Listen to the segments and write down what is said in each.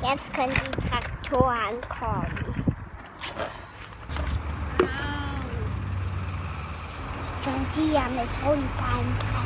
Jetzt können die Traktoren kommen. John Deere mit Rundballenpresse.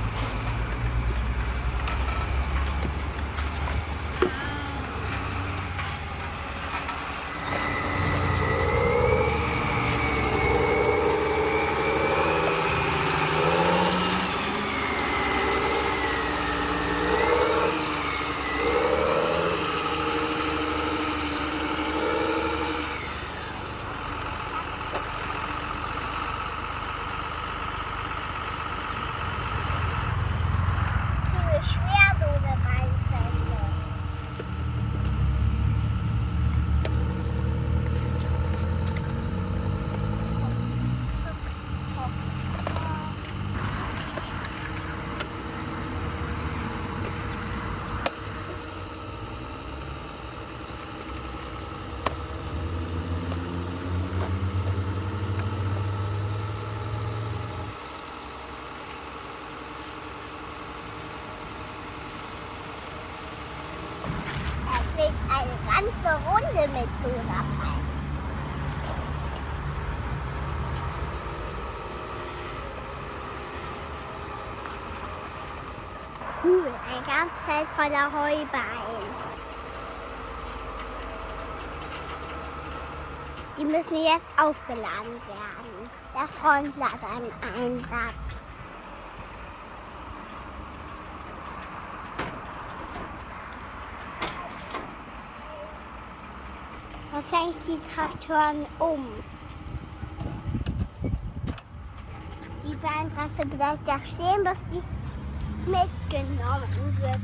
Eine ganze Runde mit Soda. Cool, ein ganzes Feld voller Heuballen. Die müssen jetzt aufgeladen werden. Der Frontlader im Einsatz. Jetzt hänge ich die Traktoren um. Die Ballenpresse bleibt da stehen, bis die mitgenommen wird.